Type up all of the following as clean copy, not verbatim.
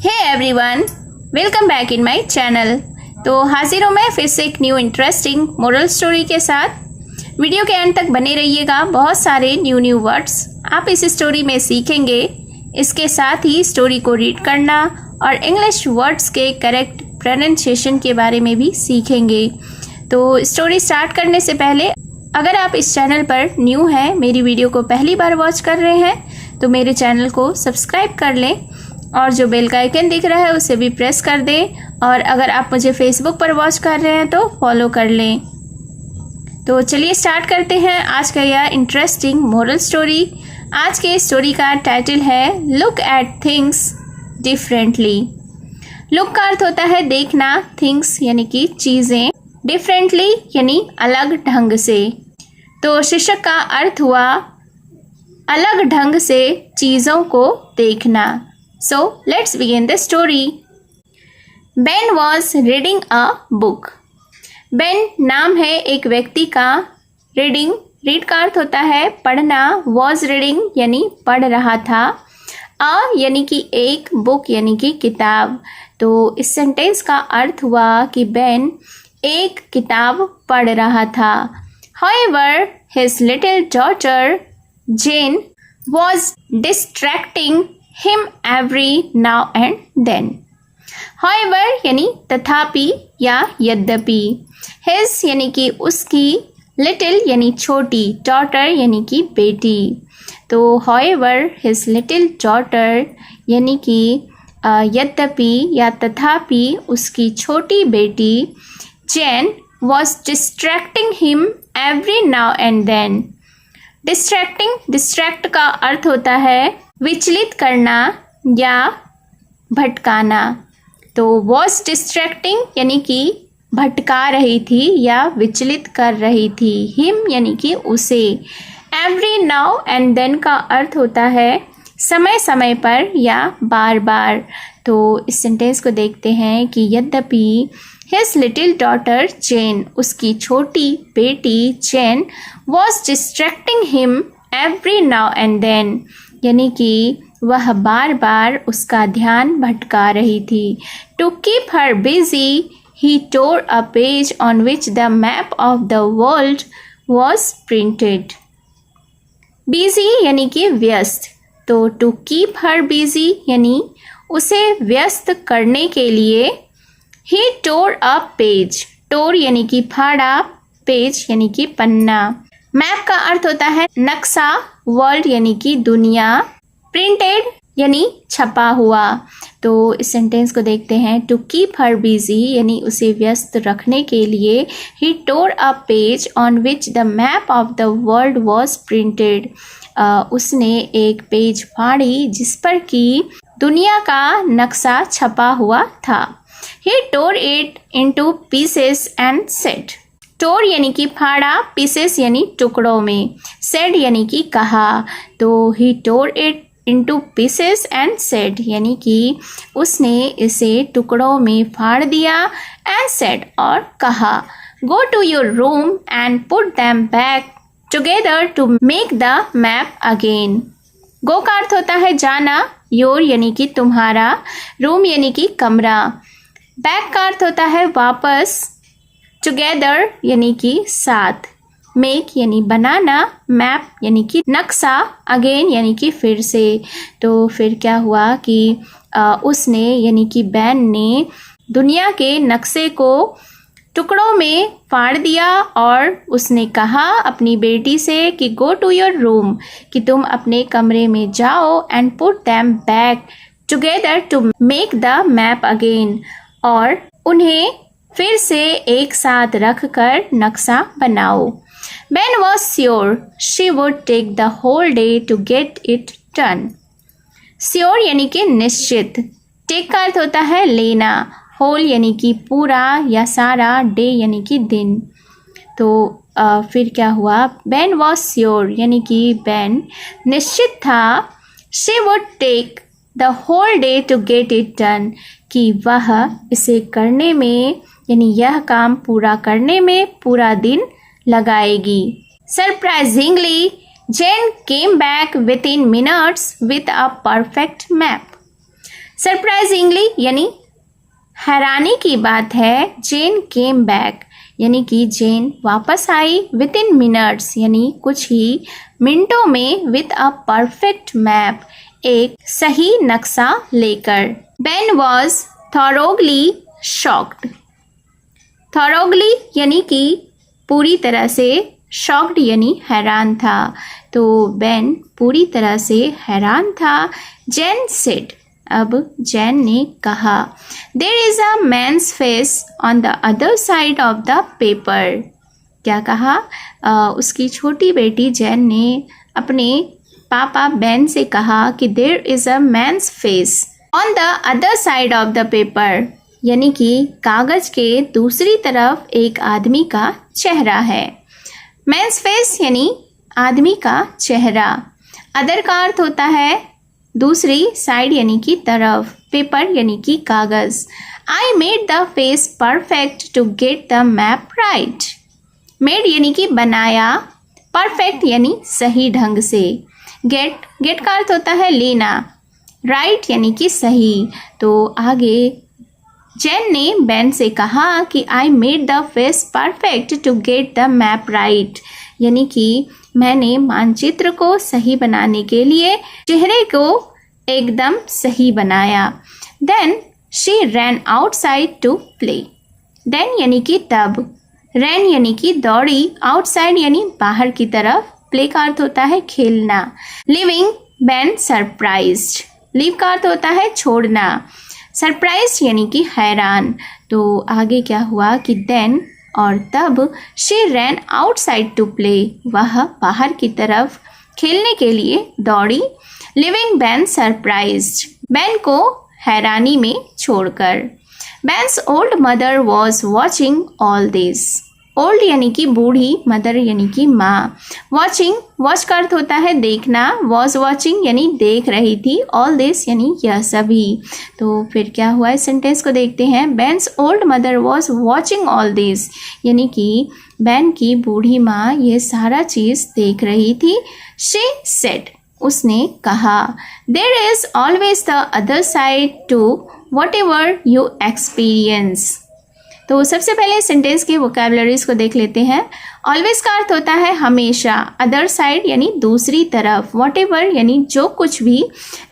Hey everyone, welcome back in my channel. तो हाजिर हूँ मैं फिर से एक न्यू इंटरेस्टिंग मोरल स्टोरी के साथ। वीडियो के एंड तक बने रहिएगा। बहुत सारे न्यू वर्ड्स आप इस स्टोरी में सीखेंगे। इसके साथ ही स्टोरी को रीड करना और इंग्लिश वर्ड्स के करेक्ट प्रोनाउंसिएशन के बारे में भी सीखेंगे। तो स्टोरी स्टार्ट करने से पहले अगर आप इस चैनल पर न्यू हैं, मेरी वीडियो को पहली बार वॉच कर रहे हैं, तो मेरे चैनल को सब्सक्राइब कर लें और जो बेल का आइकन दिख रहा है उसे भी प्रेस कर दें। और अगर आप मुझे फेसबुक पर वॉच कर रहे हैं तो फॉलो कर लें। तो चलिए स्टार्ट करते हैं आज का यह इंटरेस्टिंग मोरल स्टोरी। आज के स्टोरी का टाइटल है look at things differently. Look का अर्थ होता है देखना, थिंग्स यानी कि चीज़ें, डिफरेंटली यानी अलग ढंग से। तो शीर्षक का अर्थ हुआ अलग ढंग से चीज़ों को देखना। So let's begin the story. Ben was reading a book. Ben नाम है एक व्यक्ति का। Reading, read का अर्थ होता है पढ़ना। Was reading यानी पढ़ रहा था। A यानी कि एक, book यानी कि किताब। तो इस सेंटेंस का अर्थ हुआ कि Ben एक किताब पढ़ रहा था। However, his little daughter Jane was distracting him every now and then. However यानी तथापि या यद्यपि, his यानी कि उसकी, little यानी छोटी, daughter यानी कि बेटी। तो however his little daughter यानी कि यद्यपि या तथापि उसकी छोटी बेटी Jane was distracting him every now and then. Distracting, distract का अर्थ होता है विचलित करना या भटकाना। तो was distracting यानी कि भटका रही थी या विचलित कर रही थी। him यानी कि उसे। every now and then का अर्थ होता है समय समय पर या बार बार। तो इस सेंटेंस को देखते हैं कि यद्यपि his little daughter Jane, उसकी छोटी बेटी Jane was distracting him every now and then, यानी कि वह बार बार उसका ध्यान भटका रही थी। To keep her busy, he tore a page on which the map of the world was printed. Busy यानी कि व्यस्त। तो to keep her busy यानी उसे व्यस्त करने के लिए he tore a page. tore यानी कि फाड़ा, पेज यानी कि पन्ना। मैप का अर्थ होता है नक्शा, वर्ल्ड यानी कि दुनिया, प्रिंटेड यानी छपा हुआ। तो इस सेंटेंस को देखते हैं। टू कीप हर बिजी यानी उसे व्यस्त रखने के लिए he tore a page on which the map of the world was printed. उसने एक पेज फाड़ी जिस पर कि दुनिया का नक्शा छपा हुआ था। He tore it into pieces and said. Tore यानी कि फाड़ा, पीसेस यानी टुकड़ों में, सेड यानी कि कहा। तो he tore it into pieces and said यानी कि उसने इसे टुकड़ों में फाड़ दिया, एंड सेड और कहा। Go to your room and put them back together to make the map again. Go का अर्थ होता है जाना, योर यानी कि तुम्हारा, रूम यानी कि कमरा, बैक का अर्थ होता है वापस, टुगेदर यानी कि साथ, मेक यानी बनाना, मैप यानी कि नक्शा, अगेन यानी कि फिर से। तो फिर क्या हुआ कि उसने यानी कि बैन ने दुनिया के नक्शे को टुकड़ों में फाड़ दिया और उसने कहा अपनी बेटी से कि गो टू योर रूम, कि तुम अपने कमरे में जाओ, and put them back together to make the map again, और उन्हें फिर से एक साथ रख कर नक्शा बनाओ। Ben was sure she would take the whole day to get it done. Sure यानी कि निश्चित, take का अर्थ होता है लेना, whole यानी कि पूरा या सारा, day यानी कि दिन। तो फिर क्या हुआ, Ben was sure यानी कि Ben निश्चित था, she would take the whole day to get it done, कि वह इसे करने में यानी यह काम पूरा करने में पूरा दिन लगाएगी। Surprisingly, Jane came back within minutes with a perfect map. Surprisingly यानी हैरानी की बात है, जेन केम बैक यानी कि जेन वापस आई विद इन मिनट्स यानी कुछ ही मिनटों में विद अ परफेक्ट मैप, एक सही नक्शा लेकर। Ben was thoroughly shocked. Thoroughly यानी कि पूरी तरह से, शॉक्ड यानी हैरान था, तो बेन पूरी तरह से हैरान था। जेन सेड, अब जेन ने कहा, there is a man's face on the other side of the paper. क्या कहा? उसकी छोटी बेटी जेन ने अपने पापा बेन से कहा कि there is a man's face on the other side of the paper, यानी कि कागज के दूसरी तरफ एक आदमी का चेहरा है। मैन्स फेस यानी आदमी का चेहरा। अदर का अर्थ होता है दूसरी, साइड यानी कि तरफ, पेपर यानी कि कागज। I made the face perfect to get the map right. Made यानी कि बनाया, परफेक्ट यानी सही ढंग से। गेट का अर्थ होता है लेना, राइट यानी कि सही। तो आगे जेन ने बेन से कहा कि I made the face perfect to get the map right, यानी कि मैंने मानचित्र को सही बनाने के लिए चेहरे को एकदम सही बनाया। Then she ran outside to play. Then यानी कि तब, रैन यानी कि दौड़ी, आउटसाइड यानी बाहर की तरफ, प्ले का अर्थ होता है खेलना। Living Ben surprised. लीव का अर्थ होता है छोड़ना, सरप्राइज्ड यानी कि हैरान। तो आगे क्या हुआ कि देन और तब she ran outside to play, वह बाहर की तरफ खेलने के लिए दौड़ी। लिविंग बेन सरप्राइज्ड, बेन को हैरानी में छोड़कर। बेन्स old mother was watching all this. Old यानी कि बूढ़ी, मदर यानी कि माँ। वॉचिंग, वॉच का अर्थ होता है देखना, वॉज वॉचिंग यानी देख रही थी, ऑल दिस यानी यह सभी। तो फिर क्या हुआ इस सेंटेंस को देखते हैं। बेन्स old mother was watching all this, यानी कि बेन की बूढ़ी माँ ये सारा चीज़ देख रही थी। शी सेड, उसने कहा, there is always the other side to whatever you experience. तो सबसे पहले सेंटेंस के वोकैबुलरीज को देख लेते हैं। ऑलवेज का अर्थ होता है हमेशा, अदर साइड यानी दूसरी तरफ, वॉट एवर यानी जो कुछ भी,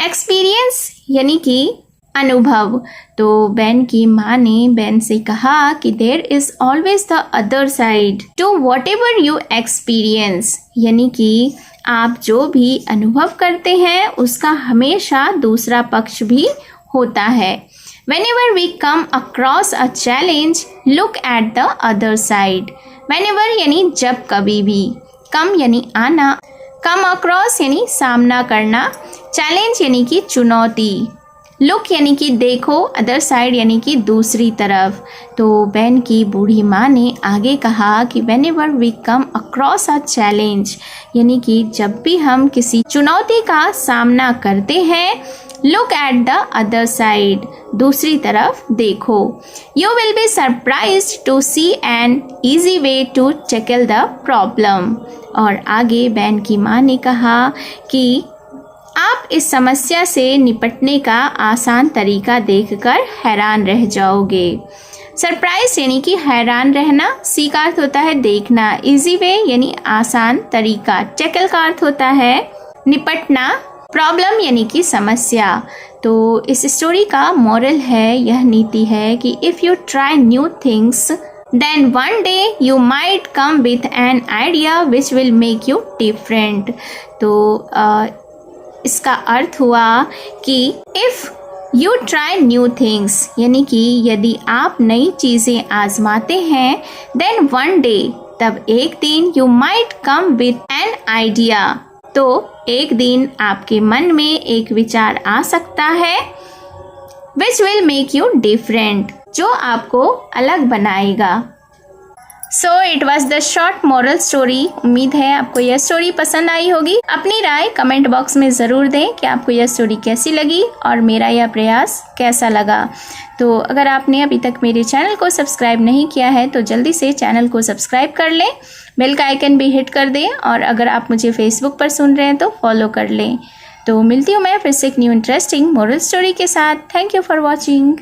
एक्सपीरियंस यानी कि अनुभव। तो बेन की माँ ने बेन से कहा कि there is always the other side to whatever you experience, यानी कि आप जो भी अनुभव करते हैं उसका हमेशा दूसरा पक्ष भी होता है। Whenever we come across a challenge, look at the other side. Whenever यानी जब कभी भी, come यानी आना, come across यानी सामना करना, challenge यानी कि चुनौती, look यानी कि देखो, other side यानी कि दूसरी तरफ। तो बेन की बूढ़ी माँ ने आगे कहा कि whenever we come across a challenge, यानी कि जब भी हम किसी चुनौती का सामना करते हैं, look at the other side, दूसरी तरफ देखो। You will be surprised to see an easy way to tackle the problem। और आगे बेन की माँ ने कहा कि आप इस समस्या से निपटने का आसान तरीका देखकर हैरान रह जाओगे। सरप्राइज यानी कि हैरान रहना, सी का अर्थ होता है देखना, इजी वे यानी आसान तरीका, टैकल का अर्थ होता है निपटना, प्रॉब्लम यानी कि समस्या। तो इस स्टोरी का मॉरल है, यह नीति है कि if you try new things then one day you might come with an idea which will make you different. तो इसका अर्थ हुआ कि if you try new things, यानी कि यदि आप नई चीज़ें आजमाते हैं, देन वन डे, तब एक दिन, you might come with an idea, तो एक दिन आपके मन में एक विचार आ सकता है, विच विल मेक यू डिफरेंट, जो आपको अलग बनाएगा। So it was the short moral story. उम्मीद है आपको यह स्टोरी पसंद आई होगी। अपनी राय कमेंट बॉक्स में ज़रूर दें कि आपको यह स्टोरी कैसी लगी और मेरा यह प्रयास कैसा लगा। तो अगर आपने अभी तक मेरे चैनल को सब्सक्राइब नहीं किया है तो जल्दी से चैनल को सब्सक्राइब कर लें, बेल का आइकन भी हिट कर दें, और अगर आप मुझे फेसबुक पर सुन रहे हैं तो फॉलो कर लें। तो मिलती हूँ मैं फिर से एक न्यू इंटरेस्टिंग मोरल स्टोरी के साथ। Thank you for watching.